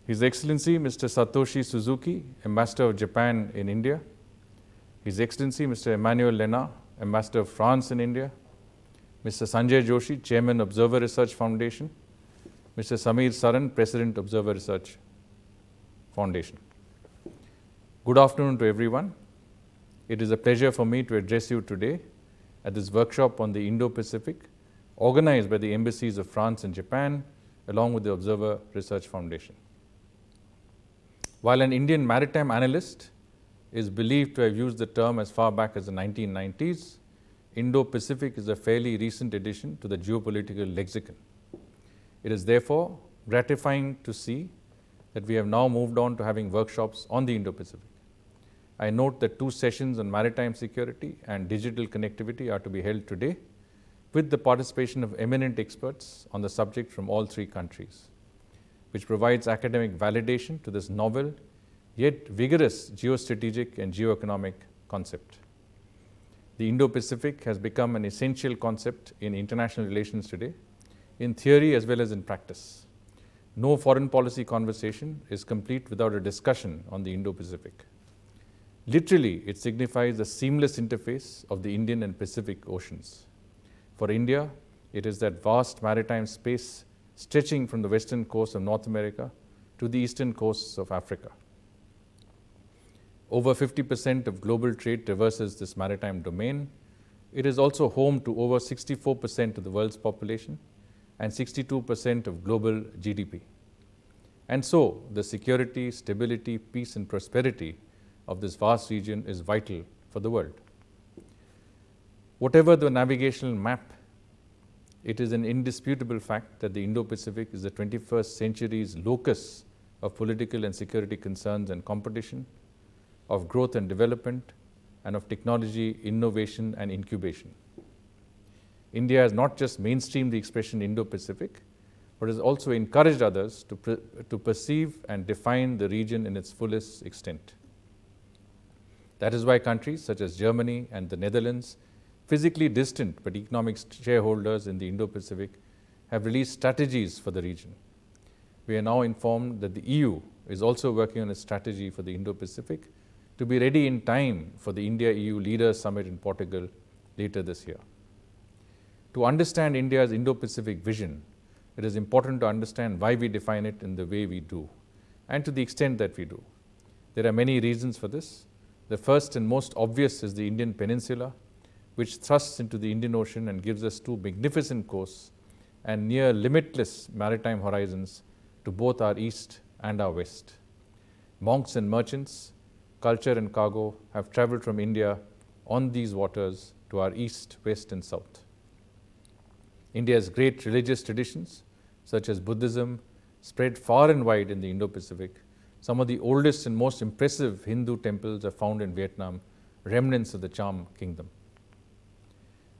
His Excellency Mr. Satoshi Suzuki, Ambassador of Japan in India, His Excellency Mr. Emmanuel Lena, Ambassador of France in India, Mr. Sanjay Joshi, Chairman, Observer Research Foundation, Mr. Samir Saran, President, Observer Research Foundation. Good afternoon to everyone. It is a pleasure for me to address you today at this workshop on the Indo-Pacific, organized by the embassies of France and Japan, along with the Observer Research Foundation. While an Indian maritime analyst is believed to have used the term as far back as the 1990s, Indo-Pacific is a fairly recent addition to the geopolitical lexicon. It is therefore gratifying to see that we have now moved on to having workshops on the Indo-Pacific. I note that 2 sessions on maritime security and digital connectivity are to be held today, with the participation of eminent experts on the subject from all 3 countries, which provides academic validation to this novel yet vigorous geostrategic and geoeconomic concept. The Indo-Pacific has become an essential concept in international relations today, in theory as well as in practice. No foreign policy conversation is complete without a discussion on the Indo-Pacific. Literally, it signifies the seamless interface of the Indian and Pacific Oceans. For India, it is that vast maritime space stretching from the western coast of North America to the eastern coasts of Africa. Over 50% of global trade traverses this maritime domain. It is also home to over 64% of the world's population and 62% of global GDP. And so, the security, stability, peace and prosperity of this vast region is vital for the world. Whatever the navigational map, it is an indisputable fact that the Indo-Pacific is the 21st century's locus of political and security concerns and competition, of growth and development, and of technology, innovation and incubation. India has not just mainstreamed the expression Indo-Pacific, but has also encouraged others to perceive and define the region in its fullest extent. That is why countries such as Germany and the Netherlands, physically distant but economic shareholders in the Indo-Pacific, have released strategies for the region. We are now informed that the EU is also working on a strategy for the Indo-Pacific to be ready in time for the India-EU Leaders Summit in Portugal later this year. To understand India's Indo-Pacific vision, it is important to understand why we define it in the way we do, and to the extent that we do. There are many reasons for this. The first and most obvious is the Indian Peninsula, which thrusts into the Indian Ocean and gives us 2 magnificent coasts and near limitless maritime horizons to both our east and our west. Monks and merchants, culture and cargo have traveled from India on these waters to our east, west and south. India's great religious traditions, such as Buddhism, spread far and wide in the Indo-Pacific. Some of the oldest and most impressive Hindu temples are found in Vietnam, remnants of the Cham kingdom.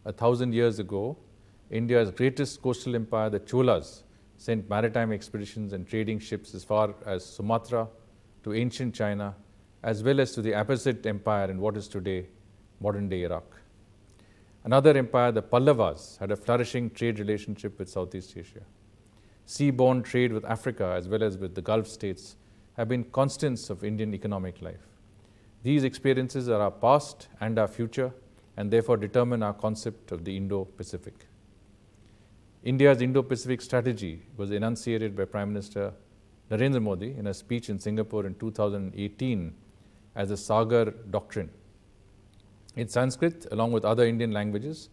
1,000 years ago, India's greatest coastal empire, the Cholas, sent maritime expeditions and trading ships as far as Sumatra to ancient China, as well as to the Abbasid Empire in what is today modern-day Iraq. Another empire, the Pallavas, had a flourishing trade relationship with Southeast Asia. Seaborne trade with Africa, as well as with the Gulf states, have been constants of Indian economic life. These experiences are our past and our future, and therefore determine our concept of the Indo-Pacific. India's Indo-Pacific strategy was enunciated by Prime Minister Narendra Modi in a speech in Singapore in 2018 as the Sagar Doctrine. In Sanskrit, along with other Indian languages,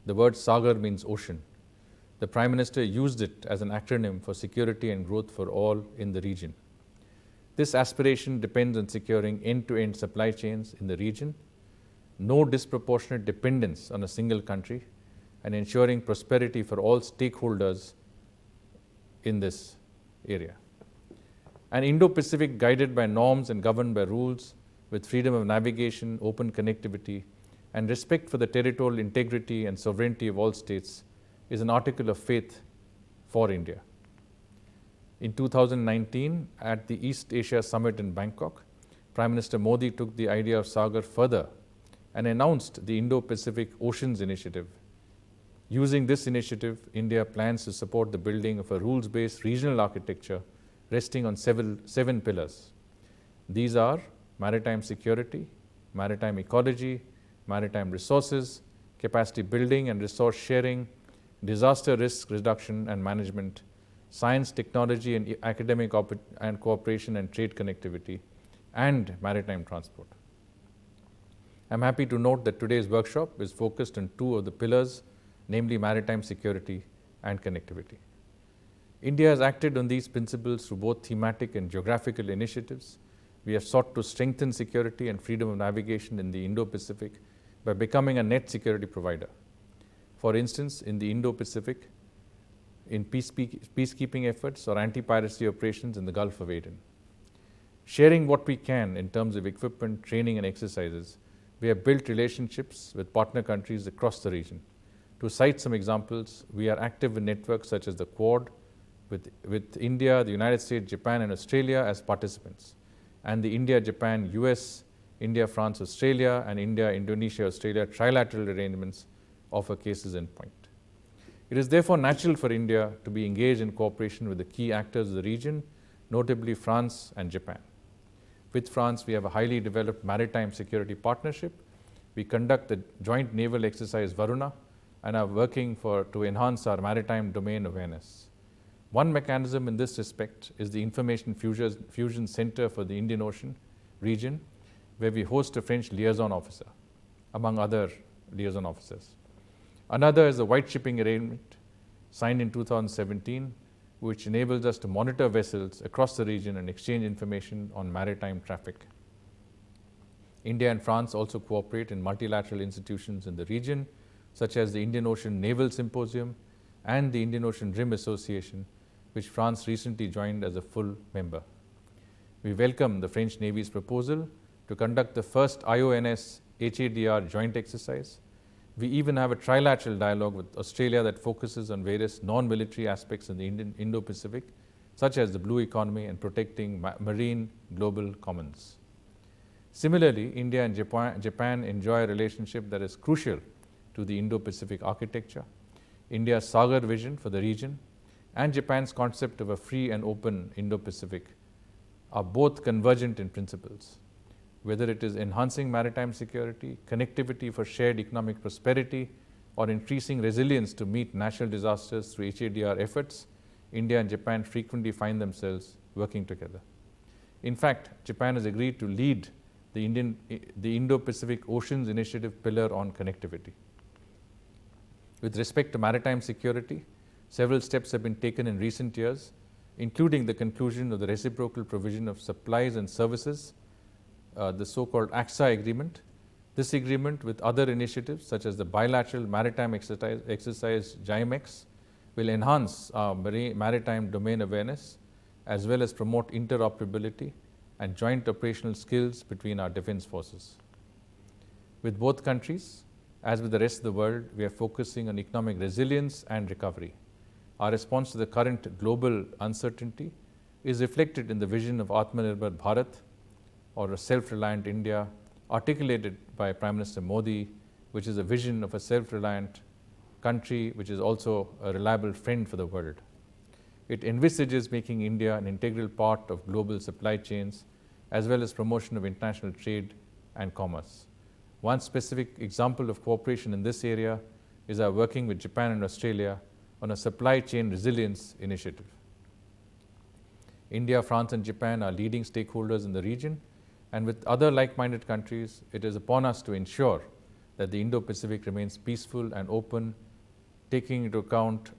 the word Sagar means ocean. The Prime Minister used it as an acronym for security and growth for all in the region. This aspiration depends on securing end-to-end supply chains in the region, no disproportionate dependence on a single country, and ensuring prosperity for all stakeholders in this area. An Indo-Pacific guided by norms and governed by rules, with freedom of navigation, open connectivity, and respect for the territorial integrity and sovereignty of all states is an article of faith for India. In 2019, at the East Asia Summit in Bangkok, Prime Minister Modi took the idea of Sagar further and announced the Indo-Pacific Oceans Initiative. Using this initiative, India plans to support the building of a rules-based regional architecture resting on seven pillars. These are maritime security, maritime ecology, maritime resources, capacity building and resource sharing, disaster risk reduction and management, science, technology and academic and cooperation and trade connectivity, and maritime transport. I'm happy to note that today's workshop is focused on two of the pillars, namely maritime security and connectivity. India has acted on these principles through both thematic and geographical initiatives. We have sought to strengthen security and freedom of navigation in the Indo-Pacific by becoming a net security provider. For instance, in the Indo-Pacific, in peacekeeping efforts or anti-piracy operations in the Gulf of Aden. Sharing what we can in terms of equipment, training and exercises, we have built relationships with partner countries across the region. To cite some examples, we are active in networks such as the Quad, with India, the United States, Japan and Australia as participants, and the India, Japan, US, India, France, Australia and India, Indonesia, Australia trilateral arrangements offer cases in point. It is therefore natural for India to be engaged in cooperation with the key actors of the region, notably France and Japan. With France, we have a highly developed maritime security partnership. We conduct the joint naval exercise Varuna and are working to enhance our maritime domain awareness. One mechanism in this respect is the Information Fusion Center for the Indian Ocean region, where we host a French liaison officer, among other liaison officers. Another is the White Shipping Arrangement, signed in 2017, which enables us to monitor vessels across the region and exchange information on maritime traffic. India and France also cooperate in multilateral institutions in the region, such as the Indian Ocean Naval Symposium and the Indian Ocean Rim Association, which France recently joined as a full member. We welcome the French Navy's proposal to conduct the first IONS HADR joint exercise. We even have a trilateral dialogue with Australia that focuses on various non-military aspects in the Indo-Pacific, such as the blue economy and protecting marine global commons. Similarly, India and Japan enjoy a relationship that is crucial to the Indo-Pacific architecture. India's Sagar vision for the region and Japan's concept of a free and open Indo-Pacific are both convergent in principles. Whether it is enhancing maritime security, connectivity for shared economic prosperity, or increasing resilience to meet natural disasters through HADR efforts, India and Japan frequently find themselves working together. In fact, Japan has agreed to lead the Indo-Pacific Oceans Initiative pillar on connectivity. With respect to maritime security, several steps have been taken in recent years, including the conclusion of the reciprocal provision of supplies and services, the so-called AXA agreement. This agreement, with other initiatives such as the bilateral maritime exercise JIMEX, will enhance our maritime domain awareness as well as promote interoperability and joint operational skills between our defense forces. With both countries, as with the rest of the world, we are focusing on economic resilience and recovery. Our response to the current global uncertainty is reflected in the vision of Atmanirbhar Bharat, or a self-reliant India, articulated by Prime Minister Modi, which is a vision of a self-reliant country which is also a reliable friend for the world. It envisages making India an integral part of global supply chains, as well as promotion of international trade and commerce. One specific example of cooperation in this area is our working with Japan and Australia on a supply chain resilience initiative. India, France and Japan are leading stakeholders in the region, and with other like-minded countries, it is upon us to ensure that the Indo-Pacific remains peaceful and open, taking into account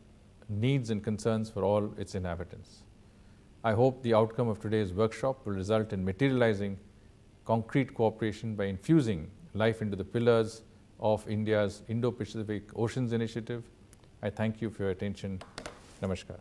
needs and concerns for all its inhabitants. I hope the outcome of today's workshop will result in materializing concrete cooperation by infusing life into the pillars of India's Indo-Pacific Oceans Initiative. I thank you for your attention. Namaskar.